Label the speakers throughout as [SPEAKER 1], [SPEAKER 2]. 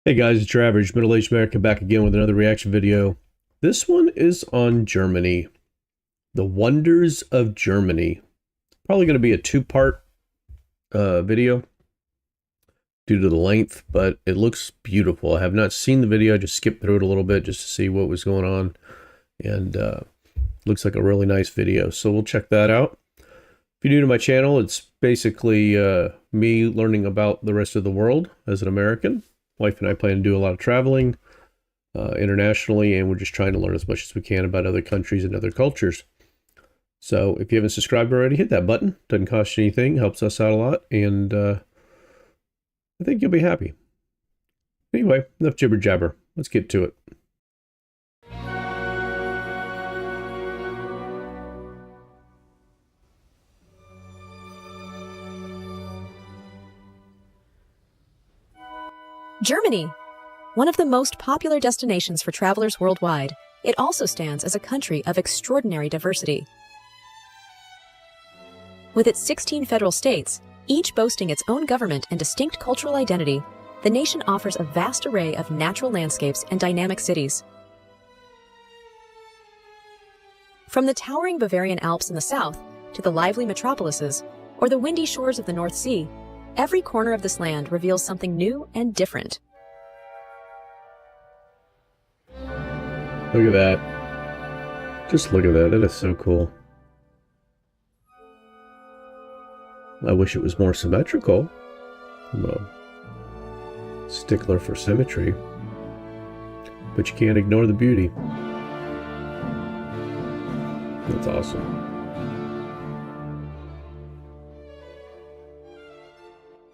[SPEAKER 1] Hey guys, it's your average middle-aged American back again with another reaction video. This one is on Germany. The wonders of Germany. Probably going to be a two-part video due to the length, but it looks beautiful. I have not seen the video. I just skipped through it a little bit just to see what was going on. And looks like a really nice video. So we'll check that out. If you're new to my channel, it's basically me learning about the rest of the world as an American. Wife and I plan to do a lot of traveling internationally, and we're just trying to learn as much as we can about other countries and other cultures. So if you haven't subscribed already, hit that button. Doesn't cost you anything, helps us out a lot, and I think you'll be happy. Anyway, enough jibber jabber. Let's get to it.
[SPEAKER 2] Germany, one of the most popular destinations for travelers worldwide, it also stands as a country of extraordinary diversity. With its 16 federal states, each boasting its own government and distinct cultural identity, the nation offers a vast array of natural landscapes and dynamic cities. From the towering Bavarian Alps in the south to the lively metropolises or the windy shores of the North Sea, every corner of this land reveals something new and different.
[SPEAKER 1] Look at that. Just look at that. That is so cool. I wish it was more symmetrical. I'm a stickler for symmetry. But you can't ignore the beauty. That's awesome.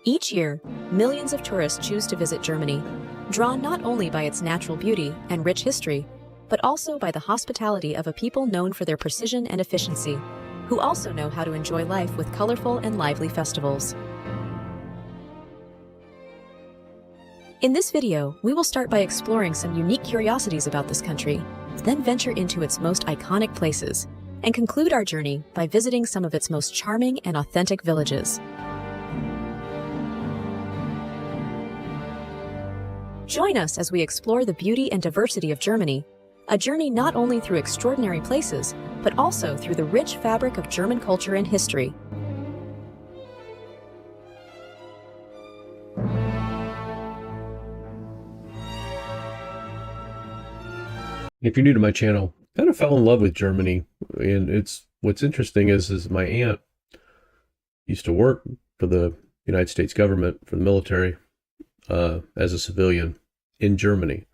[SPEAKER 2] Each year, millions of tourists choose to visit Germany, drawn not only by its natural beauty and rich history, but also by the hospitality of a people known for their precision and efficiency, who also know how to enjoy life with colorful and lively festivals. In this video, we will start by exploring some unique curiosities about this country, then venture into its most iconic places, and conclude our journey by visiting some of its most charming and authentic villages. Join us as we explore the beauty and diversity of Germany, a journey not only through extraordinary places, but also through the rich fabric of German culture and history.
[SPEAKER 1] If you're new to my channel, I kind of fell in love with Germany, and what's interesting is my aunt used to work for the United States government, for the military, as a civilian in Germany.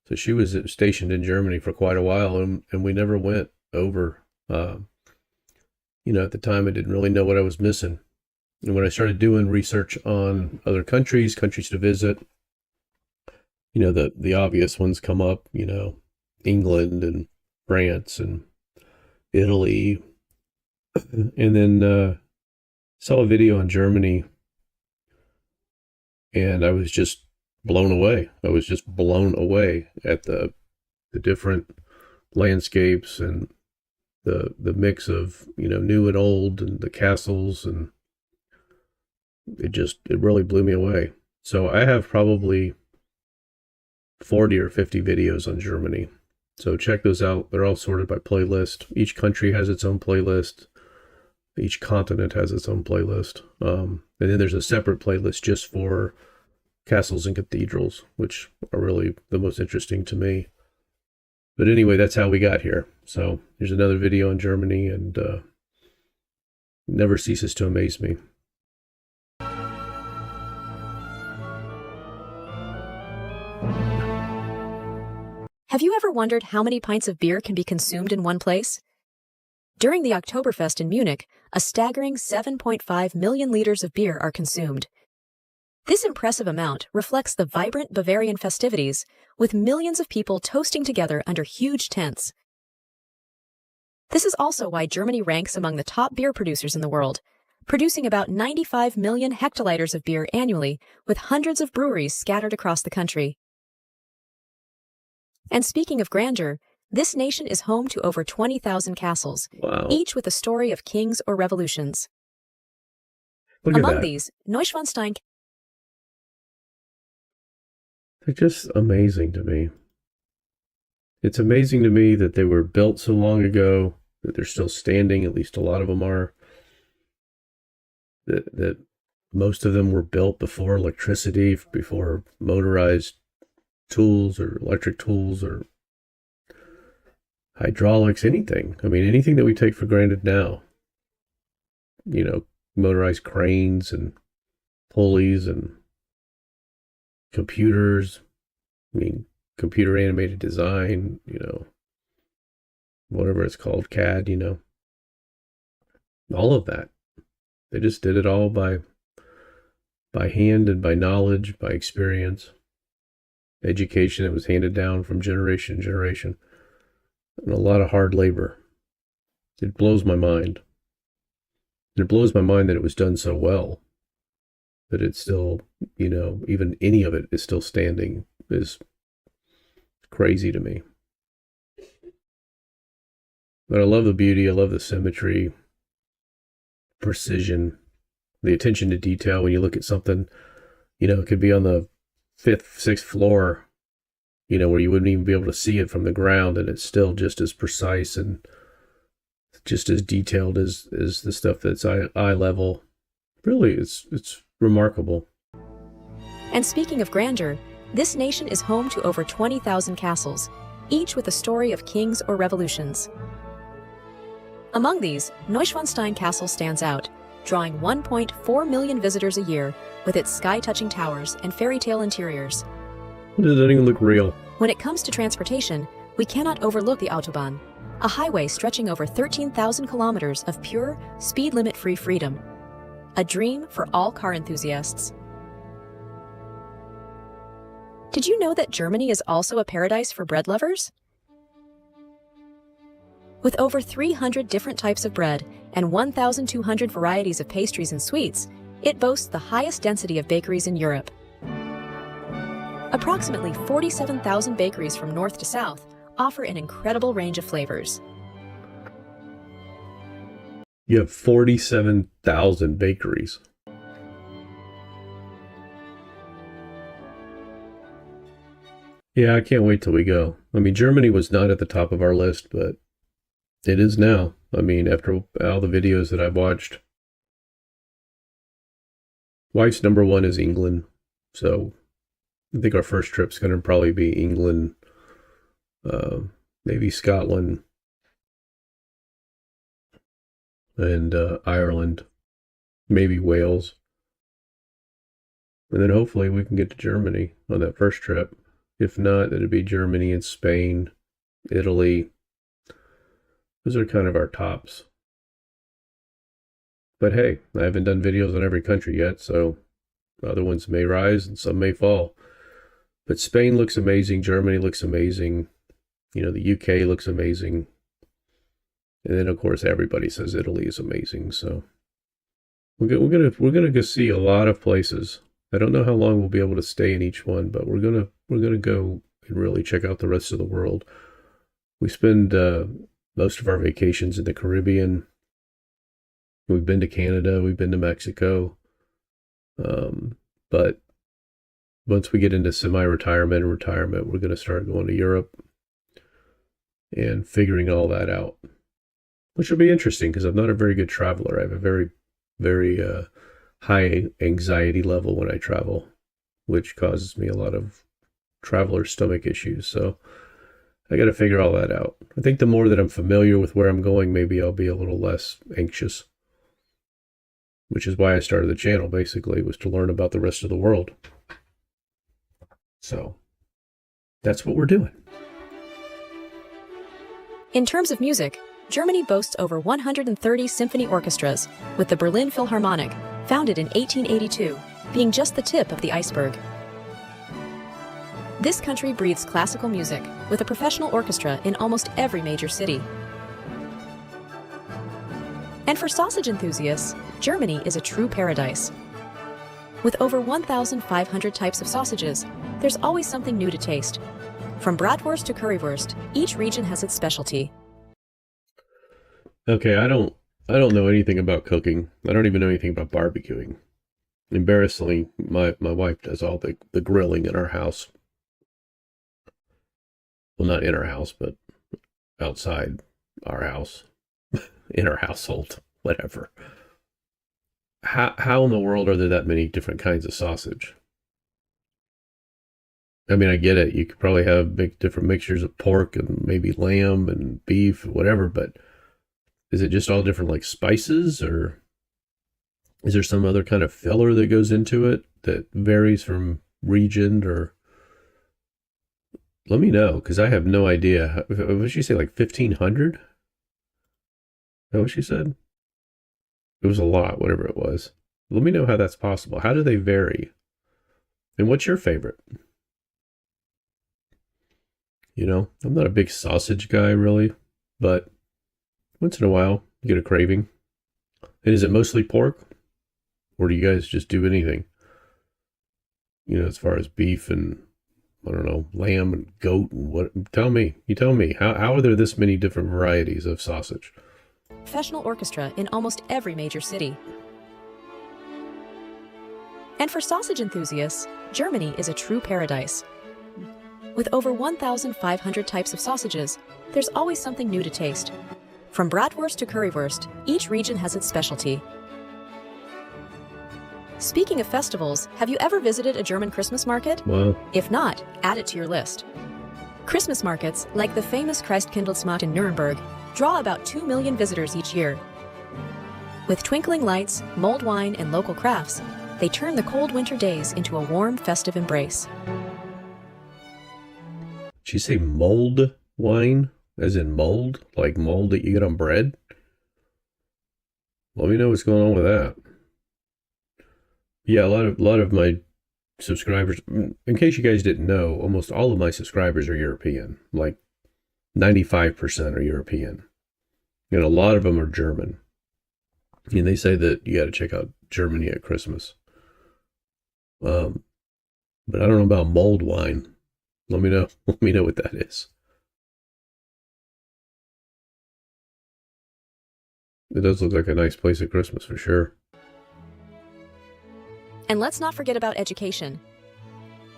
[SPEAKER 1] So she was stationed in Germany for quite a while, and we never went over. At the time I didn't really know what I was missing. And when I started doing research on other countries to visit, the obvious ones come up, England and France and Italy. And then saw a video on Germany, and I was just blown away. I was just blown away at the different landscapes and the mix of, new and old, and the castles, and it really blew me away. So I have probably 40 or 50 videos on Germany. So check those out. They're all sorted by playlist. Each country has its own playlist. Each continent has its own playlist. And then there's a separate playlist just for castles and cathedrals, which are really the most interesting to me. But anyway, that's how we got here. So there's another video on Germany, and never ceases to amaze me.
[SPEAKER 2] Have you ever wondered how many pints of beer can be consumed in one place? During the Oktoberfest in Munich, a staggering 7.5 million liters of beer are consumed. This impressive amount reflects the vibrant Bavarian festivities, with millions of people toasting together under huge tents. This is also why Germany ranks among the top beer producers in the world, producing about 95 million hectoliters of beer annually, with hundreds of breweries scattered across the country. And speaking of grandeur, this nation is home to over 20,000 castles,
[SPEAKER 1] Wow.
[SPEAKER 2] each with a story of kings or revolutions.
[SPEAKER 1] Look at
[SPEAKER 2] Among
[SPEAKER 1] that.
[SPEAKER 2] these, Neuschwanstein
[SPEAKER 1] They're just amazing to me. It's amazing to me that they were built so long ago, that they're still standing, at least a lot of them are, that most of them were built before electricity, before motorized tools or electric tools or hydraulics, anything. I mean, anything that we take for granted now, motorized cranes and pulleys and computers. I mean, computer animated design, whatever it's called, CAD, all of that. They just did it all by hand and by knowledge, by experience, education that was handed down from generation to generation, and a lot of hard labor. It blows my mind. And it blows my mind that it was done so well, that it's still, even any of it is still standing is crazy to me. But I love the beauty, I love the symmetry, precision, the attention to detail. When you look at something, it could be on the 5th, 6th floor, where you wouldn't even be able to see it from the ground, and it's still just as precise and just as detailed as the stuff that's eye level. Really, it's remarkable.
[SPEAKER 2] And speaking of grandeur, this nation is home to over 20,000 castles, each with a story of kings or revolutions. Among these, Neuschwanstein Castle stands out, drawing 1.4 million visitors a year with its sky-touching towers and fairy tale interiors.
[SPEAKER 1] It doesn't even look real.
[SPEAKER 2] When it comes to transportation, we cannot overlook the Autobahn, a highway stretching over 13,000 kilometers of pure, speed limit-free freedom. A dream for all car enthusiasts. Did you know that Germany is also a paradise for bread lovers? With over 300 different types of bread and 1,200 varieties of pastries and sweets, it boasts the highest density of bakeries in Europe. Approximately 47,000 bakeries from north to south offer an incredible range of flavors.
[SPEAKER 1] You have 47,000 bakeries. Yeah, I can't wait till we go. I mean, Germany was not at the top of our list, but it is now. I mean, after all the videos that I've watched. Wife's number one is England. So I think our first trip's going to probably be England, maybe Scotland, and Ireland, maybe Wales. And then hopefully we can get to Germany on that first trip. If not, it'd be Germany and Spain, Italy. Those are kind of our tops. But hey, I haven't done videos on every country yet, so other ones may rise and some may fall. But Spain looks amazing. Germany looks amazing. The UK looks amazing. And then, of course, everybody says Italy is amazing. So we're gonna go see a lot of places. I don't know how long we'll be able to stay in each one, but we're gonna go and really check out the rest of the world. We spend most of our vacations in the Caribbean. We've been to Canada. We've been to Mexico. But once we get into semi-retirement and retirement, we're going to start going to Europe and figuring all that out, which will be interesting because I'm not a very good traveler. I have a very, very high anxiety level when I travel, which causes me a lot of traveler's stomach issues. So I got to figure all that out. I think the more that I'm familiar with where I'm going, maybe I'll be a little less anxious, which is why I started the channel, basically, was to learn about the rest of the world. So that's what we're doing.
[SPEAKER 2] In terms of music, Germany boasts over 130 symphony orchestras, with the Berlin Philharmonic, founded in 1882, being just the tip of the iceberg. This country breathes classical music, with a professional orchestra in almost every major city. And for sausage enthusiasts, Germany is a true paradise. With over 1,500 types of sausages, there's always something new to taste. From bratwurst to currywurst, each region has its specialty.
[SPEAKER 1] Okay, I don't know anything about cooking. I don't even know anything about barbecuing. Embarrassingly, my wife does all the grilling in our house. Well, not in our house, but outside our house, in our household, whatever. How in the world are there that many different kinds of sausage? I mean, I get it. You could probably have big different mixtures of pork and maybe lamb and beef, whatever, but is it just all different like spices, or is there some other kind of filler that goes into it that varies from region? Or let me know, because I have no idea. What did she say, like 1,500? Is that what she said? It was a lot, whatever it was. Let me know how that's possible. How do they vary? And what's your favorite? You know, I'm not a big sausage guy, really, but once in a while, you get a craving. And is it mostly pork? Or do you guys just do anything? You know, as far as beef and, I don't know, lamb and goat and what? Tell me. You tell me. How are there this many different varieties of sausage?
[SPEAKER 2] Professional orchestra in almost every major city. And for sausage enthusiasts, Germany is a true paradise. With over 1,500 types of sausages, there's always something new to taste. From bratwurst to currywurst, each region has its specialty. Speaking of festivals, have you ever visited a German Christmas market?
[SPEAKER 1] Well,
[SPEAKER 2] If not, add it to your list. Christmas markets, like the famous Christkindlesmarkt in Nuremberg, draw about 2 million visitors each year. With twinkling lights, mulled wine, and local crafts, they turn the cold winter days into a warm, festive embrace.
[SPEAKER 1] did she say mulled wine? As in mold? Like mold that you get on bread? Let me know what's going on with that. Yeah, a lot of my subscribers, in case you guys didn't know, almost all of my subscribers are European. Like 95% are European. And a lot of them are German. And they say that you got to check out Germany at Christmas. But I don't know about mulled wine. Let me know. Let me know what that is. It does look like a nice place at Christmas for sure.
[SPEAKER 2] And let's not forget about education.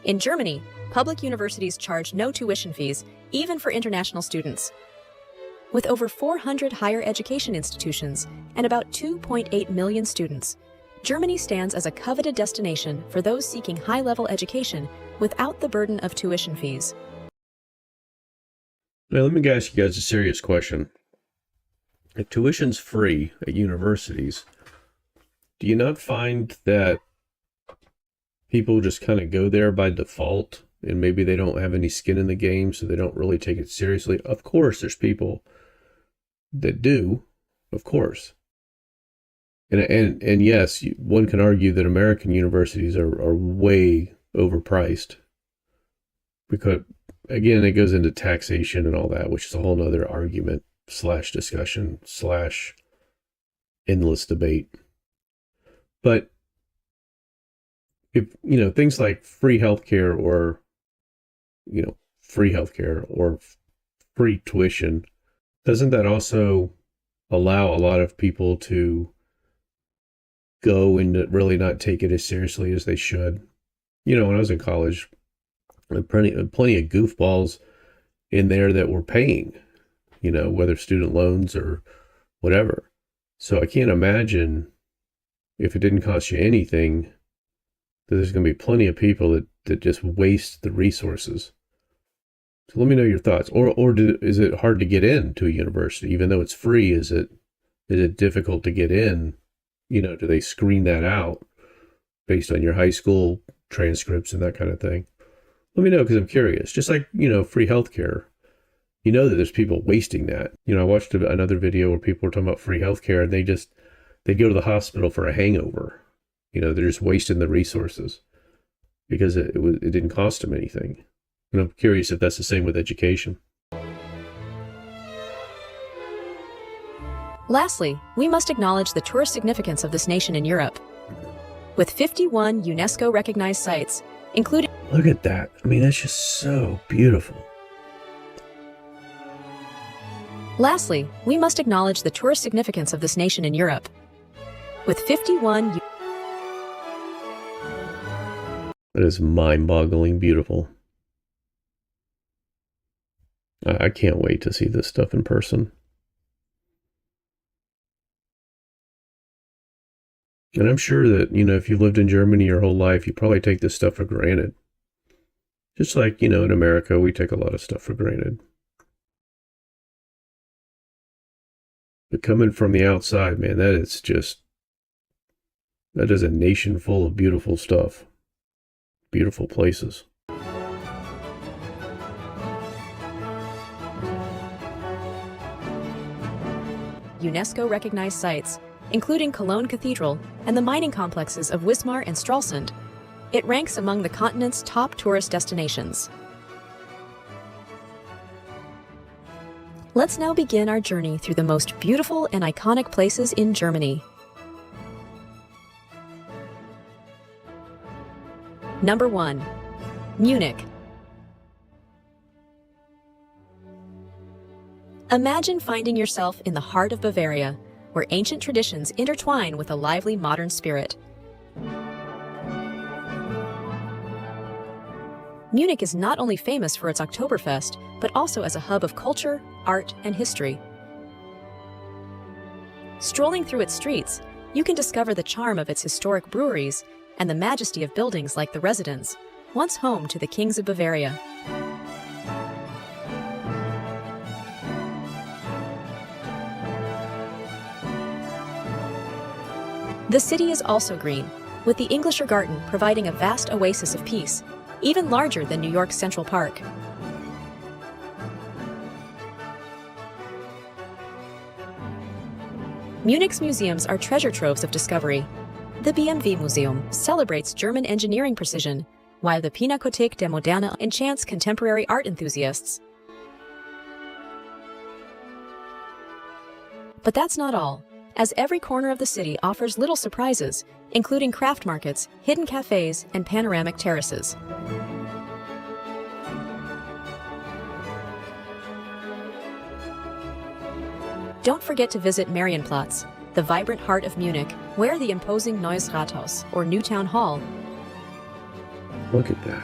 [SPEAKER 2] In Germany, public universities charge no tuition fees, even for international students. With over 400 higher education institutions and about 2.8 million students, Germany stands as a coveted destination for those seeking high-level education without the burden of tuition fees.
[SPEAKER 1] Now, let me ask you guys a serious question. If tuition's free at universities, do you not find that people just kind of go there by default, and maybe they don't have any skin in the game, so they don't really take it seriously? Of course, there's people that do, of course. And yes, one can argue that American universities are way overpriced, because, again, it goes into taxation and all that, which is a whole nother argument / discussion / endless debate. But if, you know, things like free healthcare or, you know, free healthcare or free tuition, doesn't that also allow a lot of people to go and really not take it as seriously as they should? You know, when I was in college, there were plenty of goofballs in there that were paying, you know, whether student loans or whatever. So I can't imagine, if it didn't cost you anything, that there's going to be plenty of people that just waste the resources. So let me know your thoughts. Or is it hard to get into a university, even though it's free? Is it difficult to get in? You know, do they screen that out based on your high school transcripts and that kind of thing? Let me know, because I'm curious. Just like, you know, free healthcare, you know that there's people wasting that. You know, I watched another video where people were talking about free healthcare, and they'd go to the hospital for a hangover. You know, they're just wasting the resources because it didn't cost them anything. And I'm curious if that's the same with education.
[SPEAKER 2] Lastly, we must acknowledge the tourist significance of this nation in Europe. With 51 UNESCO-recognized sites, including...
[SPEAKER 1] Look at that. I mean, that's just so beautiful.
[SPEAKER 2] Lastly, we must acknowledge the tourist significance of this nation in Europe. With 51...
[SPEAKER 1] That is mind-boggling beautiful. I can't wait to see this stuff in person. And I'm sure that, if you lived in Germany your whole life, you probably take this stuff for granted. Just like, in America, we take a lot of stuff for granted. But coming from the outside, man, that is a nation full of beautiful stuff. Beautiful places.
[SPEAKER 2] UNESCO-recognized sites, including Cologne Cathedral and the mining complexes of Wismar and Stralsund. It ranks among the continent's top tourist destinations. Let's now begin our journey through the most beautiful and iconic places in Germany. Number 1. Munich. Imagine finding yourself in the heart of Bavaria, where ancient traditions intertwine with a lively modern spirit. Munich is not only famous for its Oktoberfest, but also as a hub of culture, art, and history. Strolling through its streets, you can discover the charm of its historic breweries and the majesty of buildings like the Residence, once home to the kings of Bavaria. The city is also green, with the Englischer Garten providing a vast oasis of peace, even larger than New York's Central Park. Munich's museums are treasure troves of discovery. The BMW Museum celebrates German engineering precision, while the Pinakothek der Moderne enchants contemporary art enthusiasts. But that's not all, as every corner of the city offers little surprises, including craft markets, hidden cafes, and panoramic terraces. Don't forget to visit Marienplatz, the vibrant heart of Munich, where the imposing Neues Rathaus, or New Town Hall.
[SPEAKER 1] Look at that.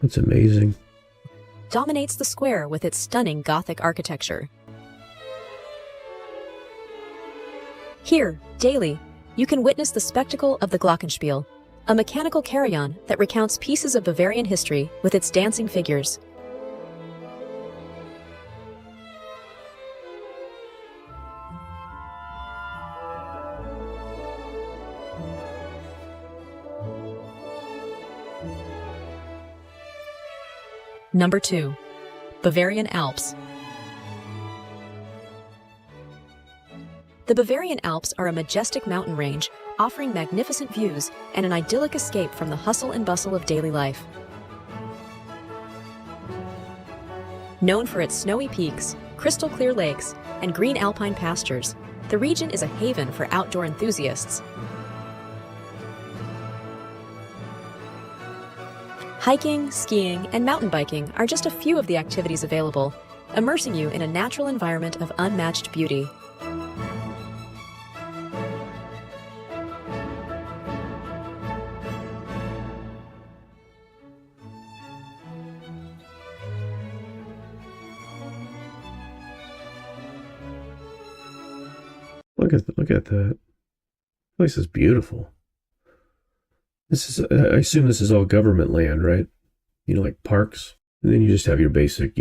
[SPEAKER 1] That's amazing.
[SPEAKER 2] Dominates the square with its stunning Gothic architecture. Here, daily, you can witness the spectacle of the Glockenspiel, a mechanical carillon that recounts pieces of Bavarian history with its dancing figures. Number 2. Bavarian Alps. The Bavarian Alps are a majestic mountain range, offering magnificent views and an idyllic escape from the hustle and bustle of daily life. Known for its snowy peaks, crystal-clear lakes, and green alpine pastures, the region is a haven for outdoor enthusiasts. Hiking, skiing, and mountain biking are just a few of the activities available, immersing you in a natural environment of unmatched beauty.
[SPEAKER 1] Look at that. This place is beautiful. I assume this is all government land, right? Like parks. And then you just have your basic,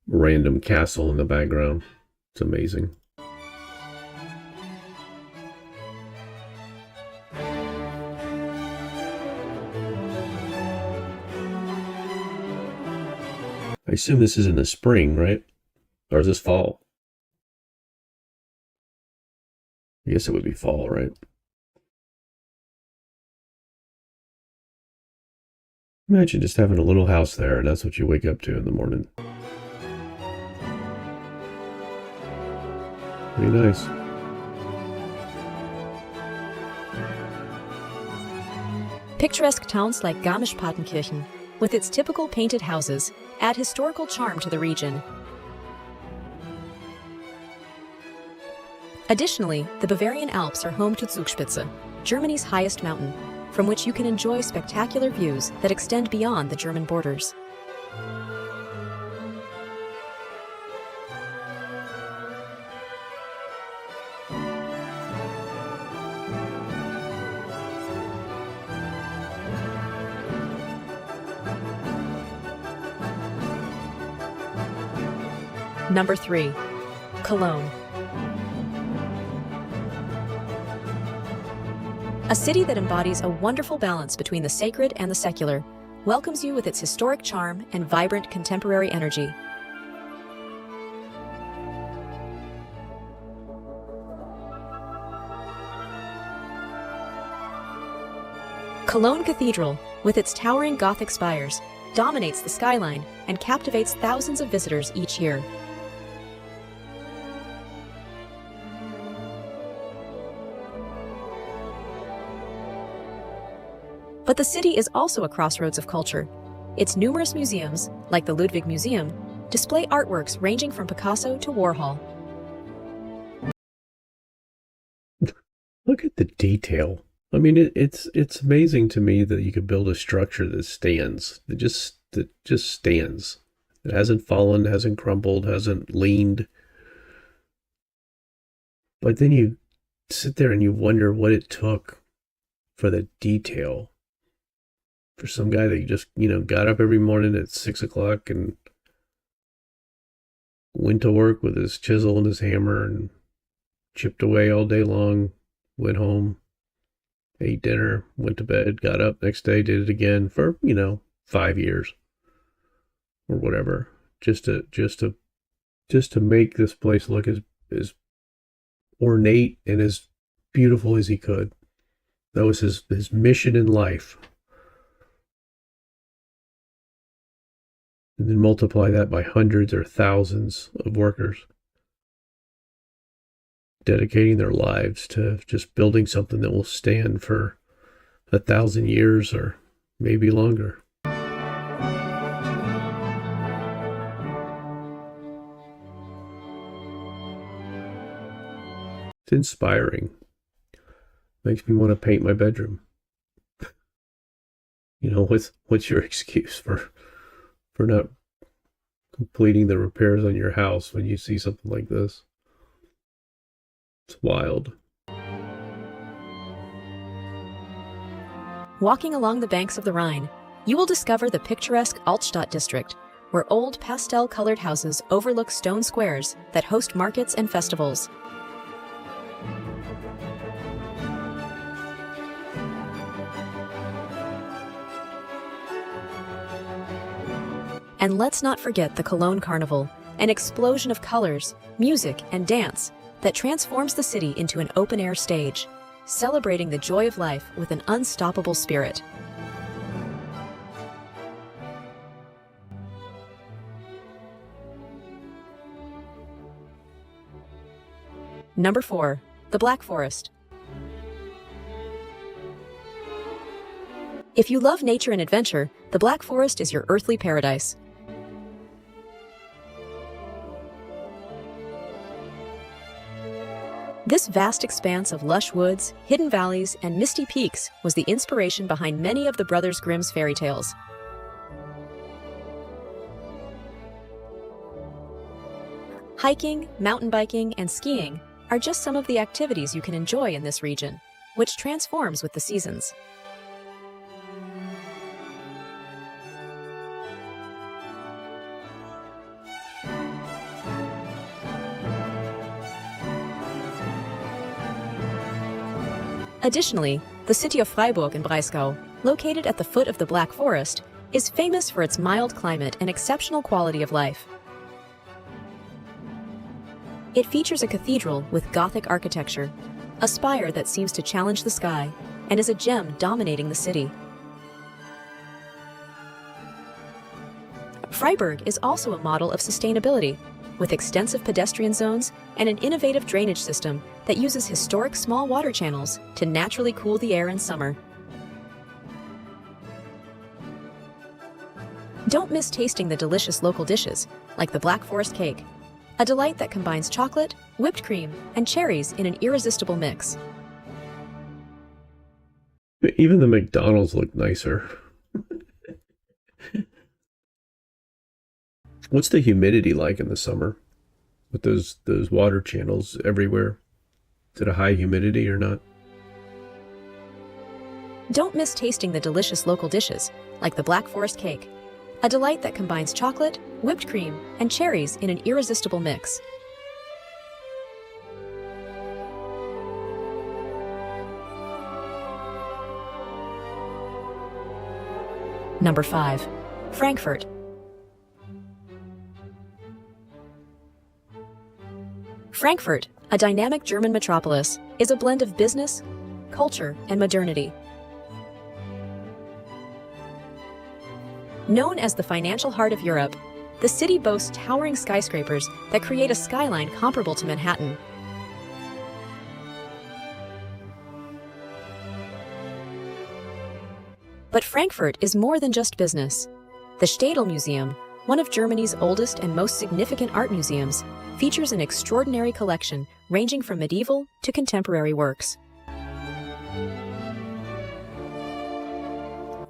[SPEAKER 1] random castle in the background. It's amazing. I assume this is in the spring, right? Or is this fall? I guess it would be fall, right? Imagine just having a little house there, and that's what you wake up to in the morning. Pretty nice.
[SPEAKER 2] Picturesque towns like Garmisch-Partenkirchen, with its typical painted houses, add historical charm to the region. Additionally, the Bavarian Alps are home to Zugspitze, Germany's highest mountain, from which you can enjoy spectacular views that extend beyond the German borders. Number 3. Cologne. A city that embodies a wonderful balance between the sacred and the secular, welcomes you with its historic charm and vibrant contemporary energy. Cologne Cathedral, with its towering Gothic spires, dominates the skyline and captivates thousands of visitors each year. But the city is also a crossroads of culture. Its numerous museums, like the Ludwig Museum, display artworks ranging from Picasso to Warhol.
[SPEAKER 1] Look at the detail. I mean, it's amazing to me that you could build a structure that stands, that just stands. It hasn't fallen, hasn't crumbled, hasn't leaned. But then you sit there and you wonder what it took for the detail. For some guy that just, got up every morning at 6 o'clock and went to work with his chisel and his hammer and chipped away all day long, went home, ate dinner, went to bed, got up next day, did it again for, 5 years or whatever, just to make this place look as ornate and as beautiful as he could. That was his mission in life. And then multiply that by hundreds or thousands of workers dedicating their lives to just building something that will stand for 1,000 years or maybe longer. It's inspiring. Makes me want to paint my bedroom. What's your excuse for not completing the repairs on your house when you see something like this? It's wild.
[SPEAKER 2] Walking along the banks of the Rhine, you will discover the picturesque Altstadt district, where old pastel-colored houses overlook stone squares that host markets and festivals. And let's not forget the Cologne Carnival, an explosion of colors, music, and dance that transforms the city into an open-air stage, celebrating the joy of life with an unstoppable spirit. Number 4. The Black Forest. If you love nature and adventure, the Black Forest is your earthly paradise. This vast expanse of lush woods, hidden valleys, and misty peaks was the inspiration behind many of the Brothers Grimm's fairy tales. Hiking, mountain biking, and skiing are just some of the activities you can enjoy in this region, which transforms with the seasons. Additionally, the city of Freiburg im Breisgau, located at the foot of the Black Forest, is famous for its mild climate and exceptional quality of life. It features a cathedral with Gothic architecture, a spire that seems to challenge the sky, and is a gem dominating the city. Freiburg is also a model of sustainability, with extensive pedestrian zones and an innovative drainage system that uses historic small water channels to naturally cool the air in summer. Don't miss tasting the delicious local dishes, like the Black Forest cake, a delight that combines chocolate, whipped cream, and cherries in an irresistible mix.
[SPEAKER 1] Even the McDonald's look nicer. What's the humidity like in the summer with those water channels everywhere? Is it a high humidity or not?
[SPEAKER 2] Don't miss tasting the delicious local dishes, like the Black Forest cake, a delight that combines chocolate, whipped cream, and cherries in an irresistible mix. Number 5. Frankfurt. Frankfurt, a dynamic German metropolis, is a blend of business, culture, and modernity. Known as the financial heart of Europe, the city boasts towering skyscrapers that create a skyline comparable to Manhattan. But Frankfurt is more than just business. The Städel Museum, one of Germany's oldest and most significant art museums, features an extraordinary collection ranging from medieval to contemporary works.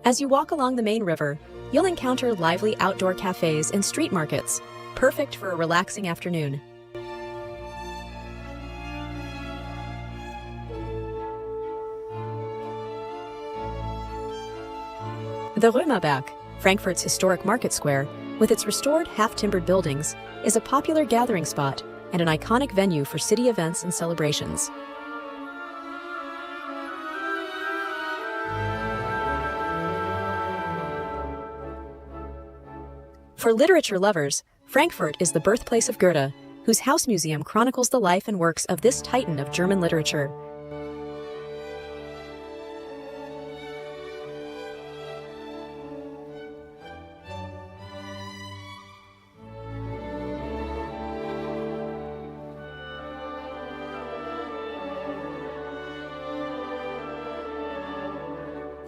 [SPEAKER 2] As you walk along the main river, you'll encounter lively outdoor cafes and street markets, perfect for a relaxing afternoon. The Römerberg, Frankfurt's historic market square, with its restored half-timbered buildings, is a popular gathering spot and an iconic venue for city events and celebrations. For literature lovers, Frankfurt is the birthplace of Goethe, whose house museum chronicles the life and works of this titan of German literature.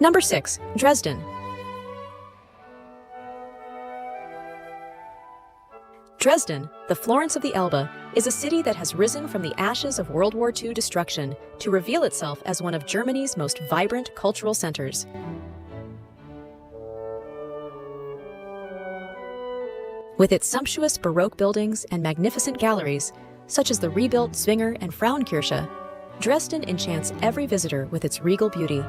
[SPEAKER 2] Number 6. Dresden. Dresden, the Florence of the Elbe, is a city that has risen from the ashes of World War II destruction to reveal itself as one of Germany's most vibrant cultural centers. With its sumptuous Baroque buildings and magnificent galleries, such as the rebuilt Zwinger and Frauenkirche, Dresden enchants every visitor with its regal beauty.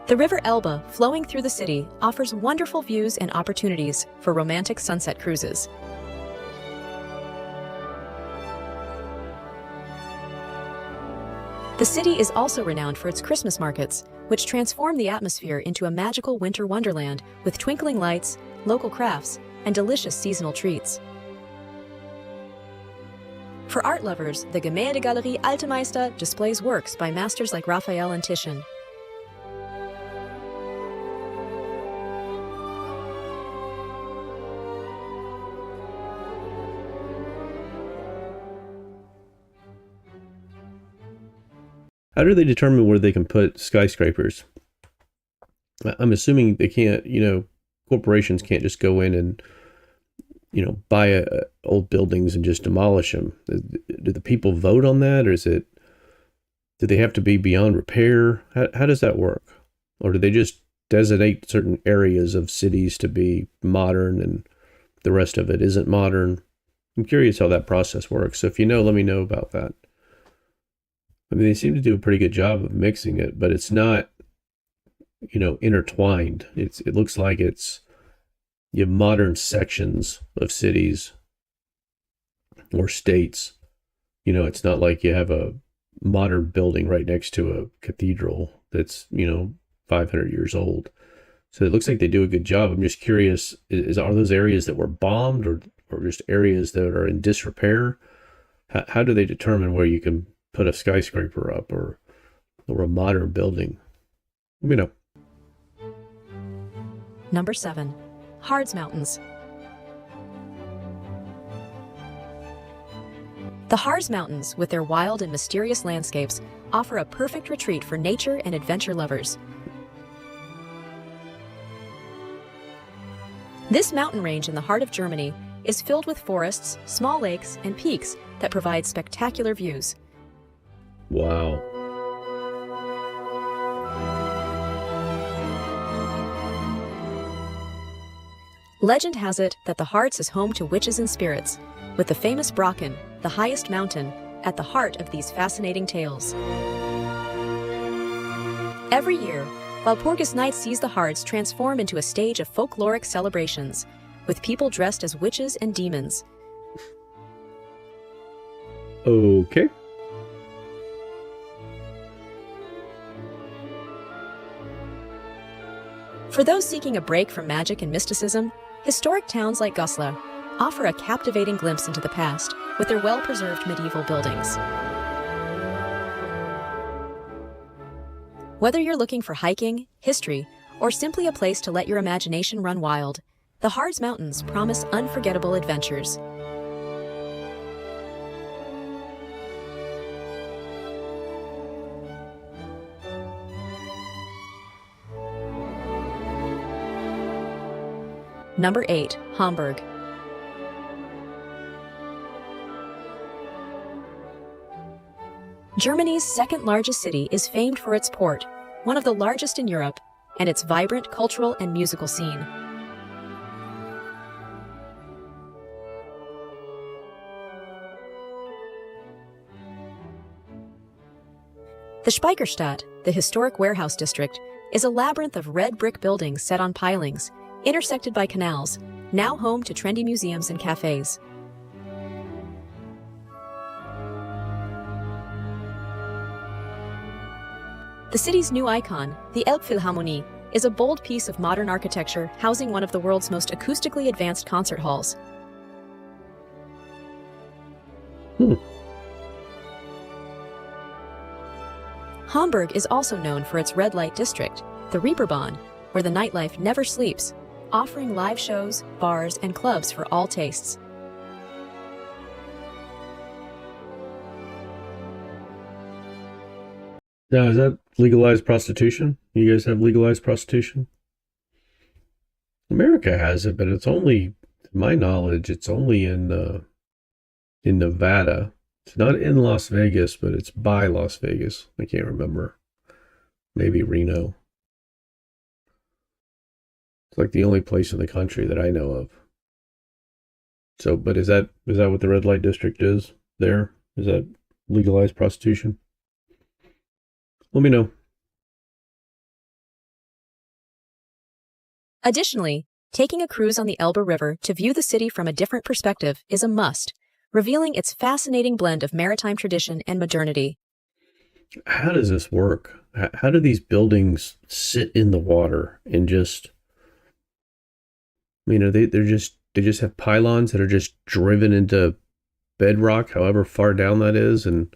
[SPEAKER 2] The River Elbe, flowing through the city, offers wonderful views and opportunities for romantic sunset cruises. The city is also renowned for its Christmas markets, which transform the atmosphere into a magical winter wonderland with twinkling lights, local crafts, and delicious seasonal treats. For art lovers, the Gemäldegalerie Alte Meister displays works by masters like Raphael and Titian.
[SPEAKER 1] How do they determine where they can put skyscrapers? I'm assuming they can't, corporations can't just go in and, buy old buildings and just demolish them. Do the people vote on that, or do they have to be beyond repair? How does that work? Or do they just designate certain areas of cities to be modern and the rest of it isn't modern? I'm curious how that process works. So if you know, let me know about that. I mean, they seem to do a pretty good job of mixing it, but it's not, intertwined. It looks like you have modern sections of cities or states. It's not like you have a modern building right next to a cathedral that's, 500 years old. So it looks like they do a good job. I'm just curious, are those areas that were bombed or just areas that are in disrepair? How do they determine where you can put a skyscraper up or a modern building? Let me know.
[SPEAKER 2] Number 7. Harz Mountains. The Harz Mountains, with their wild and mysterious landscapes, offer a perfect retreat for nature and adventure lovers. This mountain range in the heart of Germany is filled with forests, small lakes, and peaks that provide spectacular views.
[SPEAKER 1] Wow.
[SPEAKER 2] Legend has it that the Harz is home to witches and spirits, with the famous Brocken, the highest mountain, at the heart of these fascinating tales. Every year, Walpurgis Night sees the Harz transform into a stage of folkloric celebrations, with people dressed as witches and demons.
[SPEAKER 1] Okay.
[SPEAKER 2] For those seeking a break from magic and mysticism, historic towns like Goslar offer a captivating glimpse into the past with their well-preserved medieval buildings. Whether you're looking for hiking, history, or simply a place to let your imagination run wild, the Harz Mountains promise unforgettable adventures. Number 8. Hamburg. Germany's second-largest city is famed for its port, one of the largest in Europe, and its vibrant cultural and musical scene. The Speicherstadt, the historic warehouse district, is a labyrinth of red brick buildings set on pilings, intersected by canals, now home to trendy museums and cafes. The city's new icon, the Elbphilharmonie, is a bold piece of modern architecture housing one of the world's most acoustically advanced concert halls. Hamburg is also known for its red light district, the Reeperbahn, where the nightlife never sleeps, offering live shows, bars, and clubs for all tastes.
[SPEAKER 1] Now, is that legalized prostitution? You guys have legalized prostitution? America has it, but it's only, to my knowledge, it's only in Nevada. It's not in Las Vegas, but it's by Las Vegas. I can't remember. Maybe Reno. It's like the only place in the country that I know of. So, but is that what the red light district is there? Is that legalized prostitution? Let me know.
[SPEAKER 2] Additionally, taking a cruise on the Elbe River to view the city from a different perspective is a must, revealing its fascinating blend of maritime tradition and modernity.
[SPEAKER 1] How does this work? How do these buildings sit in the water and just, they just have pylons that are just driven into bedrock, however far down that is, and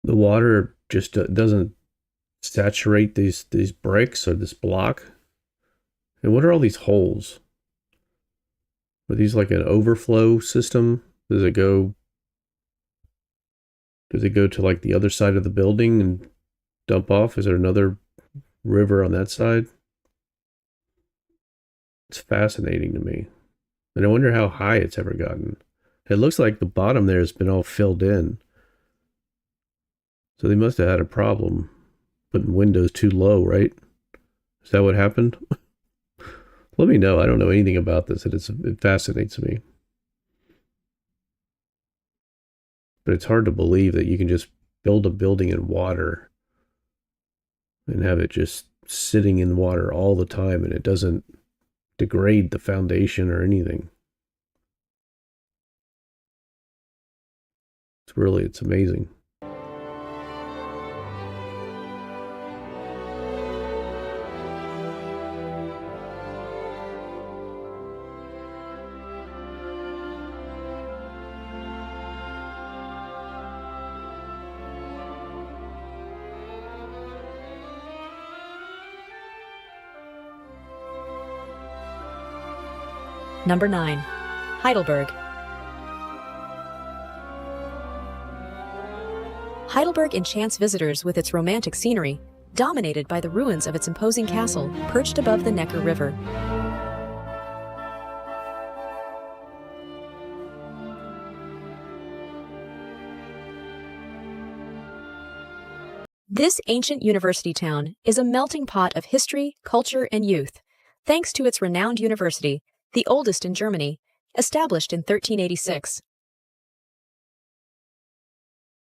[SPEAKER 1] the water just doesn't saturate these bricks or this block. And what are all these holes? Are these like an overflow system? Does it go to like the other side of the building and dump off? Is there another river on that side? It's fascinating to me. And I wonder how high it's ever gotten. It looks like the bottom there has been all filled in. So they must have had a problem putting windows too low, right? Is that what happened? Let me know. I don't know anything about this, and it fascinates me. But it's hard to believe that you can just build a building in water and have it just sitting in water all the time, and it doesn't degrade the foundation or anything. It's amazing.
[SPEAKER 2] Number 9. Heidelberg. Heidelberg enchants visitors with its romantic scenery, dominated by the ruins of its imposing castle perched above the Neckar River. This ancient university town is a melting pot of history, culture, and youth, thanks to its renowned university, the oldest in Germany, established in 1386.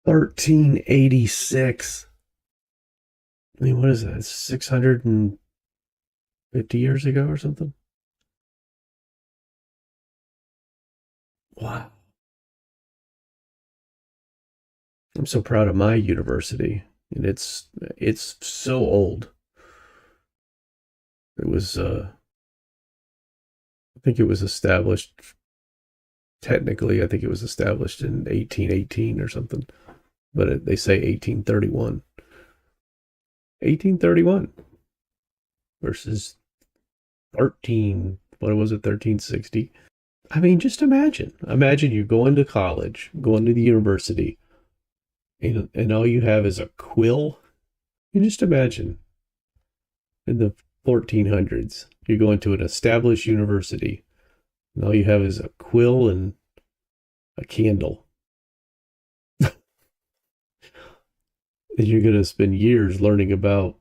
[SPEAKER 1] 1386. I mean, what is that? 650 years ago or something? Wow. I'm so proud of my university, and it's so old. It was I think it was established technically, I think it was established in 1818 or something, but they say 1831. 1831 versus 1360. I mean, just imagine you going to college, going to the university, and all you have is a quill. You just imagine in the 1400s, you're going to an established university, and all you have is a quill and a candle. And you're going to spend years learning about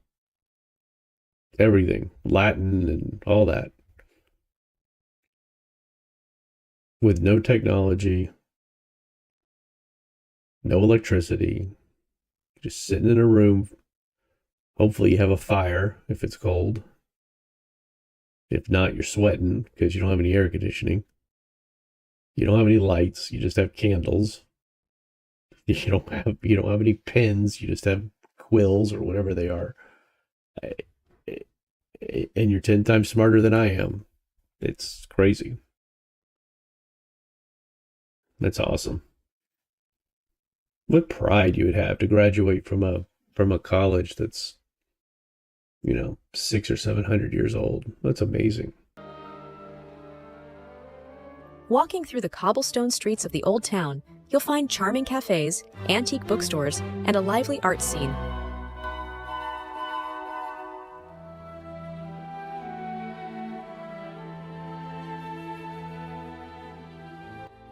[SPEAKER 1] everything, Latin and all that, with no technology, no electricity, just sitting in a room. Hopefully you have a fire if it's cold. If not, you're sweating because you don't have any air conditioning. You don't have any lights. You just have candles. You don't have any pens. You just have quills or whatever they are. And you're 10 times smarter than I am. It's crazy. That's awesome. What pride you would have to graduate from a college that's 600 or 700 years old. That's amazing.
[SPEAKER 2] Walking through the cobblestone streets of the old town, you'll find charming cafes, antique bookstores, and a lively art scene.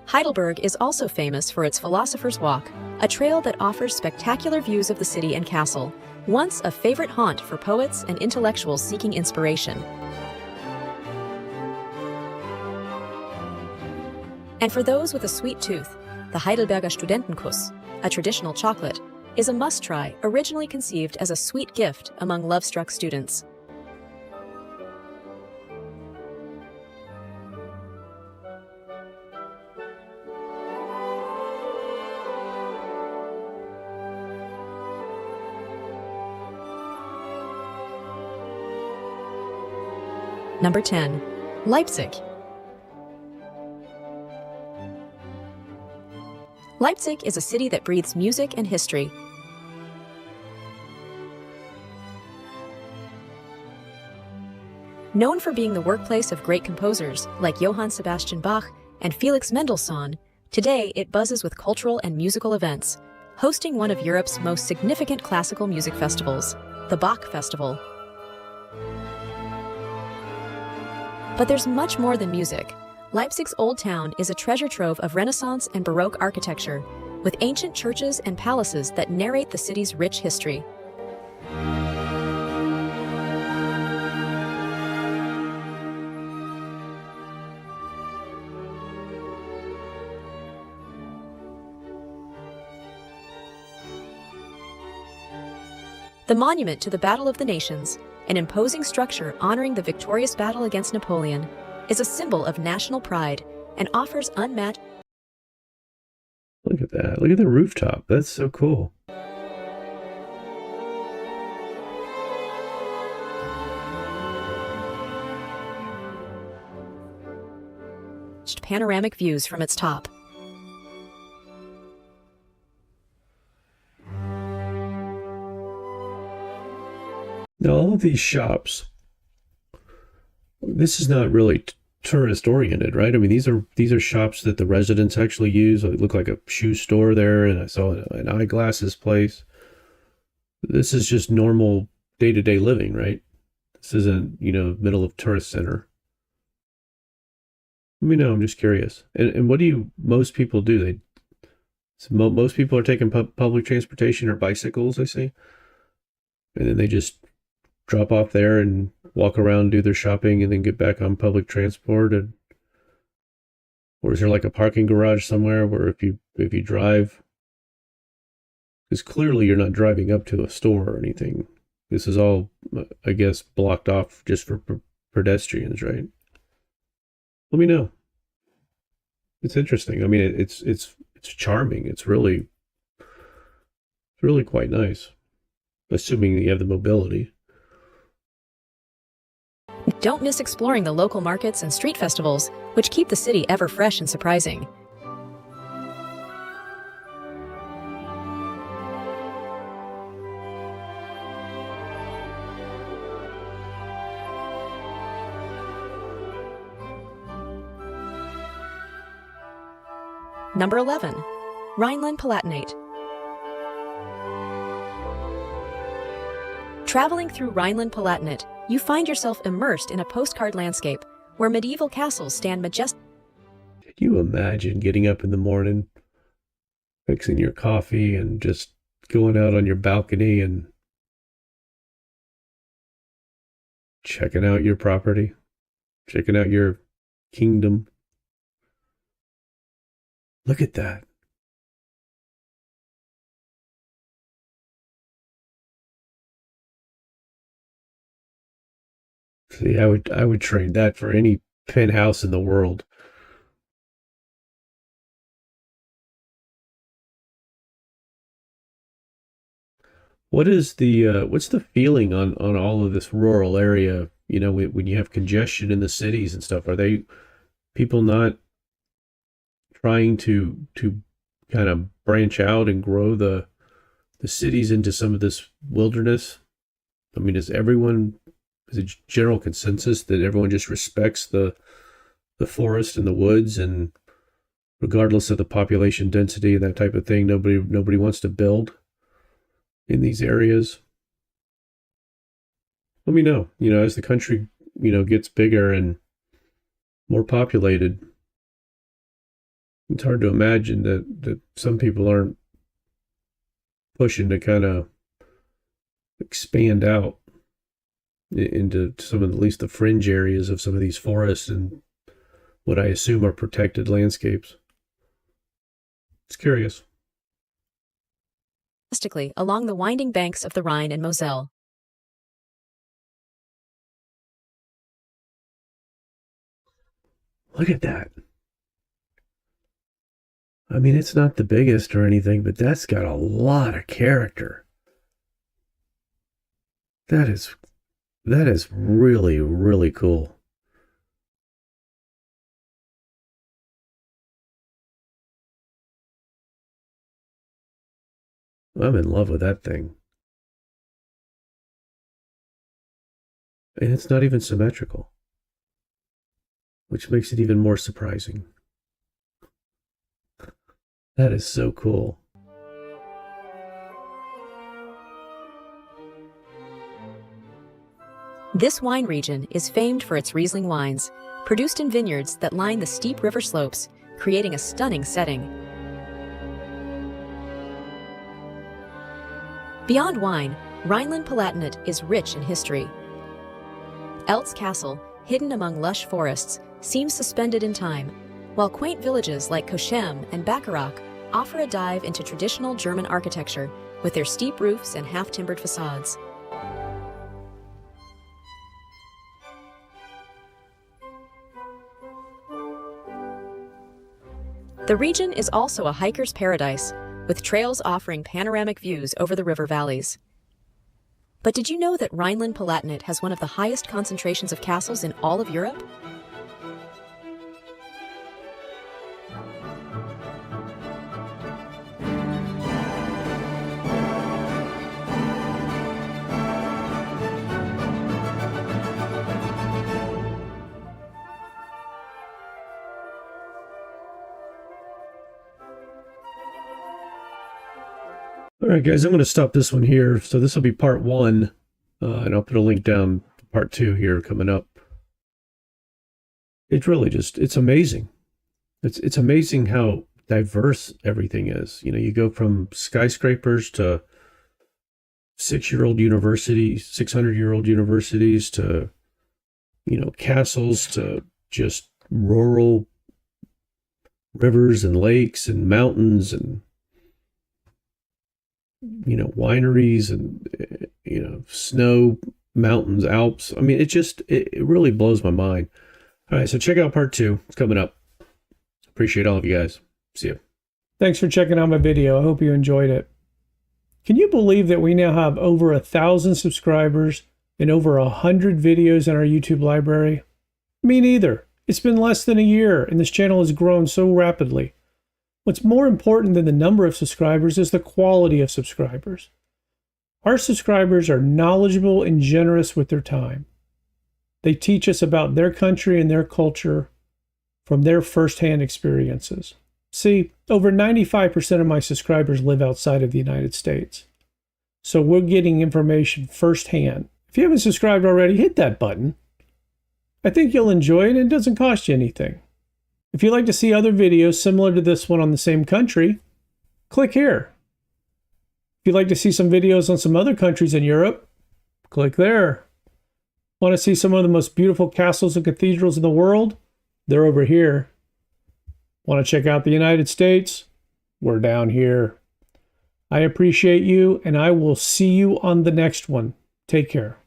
[SPEAKER 2] Heidelberg is also famous for its Philosopher's Walk, a trail that offers spectacular views of the city and castle, once a favorite haunt for poets and intellectuals seeking inspiration. And for those with a sweet tooth, the Heidelberger Studentenkuss, a traditional chocolate, is a must-try originally conceived as a sweet gift among love-struck students. Number 10. Leipzig. Leipzig is a city that breathes music and history. Known for being the workplace of great composers like Johann Sebastian Bach and Felix Mendelssohn, today it buzzes with cultural and musical events, hosting one of Europe's most significant classical music festivals, the Bach Festival. But there's much more than music. Leipzig's Old Town is a treasure trove of Renaissance and Baroque architecture, with ancient churches and palaces that narrate the city's rich history. The monument to the Battle of the Nations, an imposing structure honoring the victorious battle against Napoleon, is a symbol of national pride and offers unmatched.
[SPEAKER 1] Look at that. Look at the rooftop. That's so cool.
[SPEAKER 2] Panoramic views from its top.
[SPEAKER 1] Now, all of these shops, this is not really tourist oriented, right? I mean, these are shops that the residents actually use. It looked like a shoe store there, and I saw an eyeglasses place. This is just normal day-to-day living, right? This isn't, middle of tourist center. Let me know. I'm just curious. And what do most people do? Most people are taking public transportation or bicycles, I see. and then they just drop off there and walk around, do their shopping, and then get back on public transport? And or is there like a parking garage somewhere where if you drive, because clearly you're not driving up to a store or anything. This is all, I guess, blocked off just for pedestrians, right? Let me know. It's interesting. I mean, it's charming. It's really quite nice, assuming you have the mobility.
[SPEAKER 2] Don't miss exploring the local markets and street festivals, which keep the city ever fresh and surprising. Number 11. Rhineland-Palatinate. Traveling through Rhineland-Palatinate, you find yourself immersed in a postcard landscape where medieval castles stand majestic.
[SPEAKER 1] Can you imagine getting up in the morning, fixing your coffee, and just going out on your balcony and checking out your property, checking out your kingdom? Look at that. See, I would trade that for any penthouse in the world. What's the feeling on all of this rural area? You know, when you have congestion in the cities and stuff, are they people not trying to kind of branch out and grow the cities into some of this wilderness? I mean, is a general consensus that everyone just respects the forest and the woods, and regardless of the population density and that type of thing, nobody wants to build in these areas? Let me know. You know, as the country, gets bigger and more populated, it's hard to imagine that some people aren't pushing to kind of expand out into some of at least the fringe areas of some of these forests and what I assume are protected landscapes. It's curious.
[SPEAKER 2] Along the winding banks of the Rhine and Moselle.
[SPEAKER 1] Look at that. I mean, it's not the biggest or anything, but that's got a lot of character. That is really, really cool. I'm in love with that thing. And it's not even symmetrical, which makes it even more surprising. That is so cool.
[SPEAKER 2] This wine region is famed for its Riesling wines, produced in vineyards that line the steep river slopes, creating a stunning setting. Beyond wine, Rhineland-Palatinate is rich in history. Eltz Castle, hidden among lush forests, seems suspended in time, while quaint villages like Cochem and Bacharach offer a dive into traditional German architecture with their steep roofs and half-timbered facades. The region is also a hiker's paradise, with trails offering panoramic views over the river valleys. But did you know that Rhineland-Palatinate has one of the highest concentrations of castles in all of Europe?
[SPEAKER 1] All right, guys, I'm going to stop this one here. So this will be part one, and I'll put a link down to part two here coming up. It's really it's amazing. It's amazing how diverse everything is. You know, you go from skyscrapers to 6-year-old universities, 600-year-old universities, to, castles, to just rural rivers and lakes and mountains and, wineries and, snow, mountains, Alps. I mean, it really blows my mind. All right, so check out part 2. It's coming up. Appreciate all of you guys. See you.
[SPEAKER 3] Thanks for checking out my video. I hope you enjoyed it. Can you believe that we now have over 1,000 subscribers and over 100 videos in our YouTube library? Me neither. It's been less than a year and this channel has grown so rapidly. What's more important than the number of subscribers is the quality of subscribers. Our subscribers are knowledgeable and generous with their time. They teach us about their country and their culture from their firsthand experiences. See, over 95% of my subscribers live outside of the United States. So we're getting information firsthand. If you haven't subscribed already, hit that button. I think you'll enjoy it and it doesn't cost you anything. If you'd like to see other videos similar to this one on the same country, click here. If you'd like to see some videos on some other countries in Europe, click there. Want to see some of the most beautiful castles and cathedrals in the world? They're over here. Want to check out the United States? We're down here. I appreciate you, and I will see you on the next one. Take care.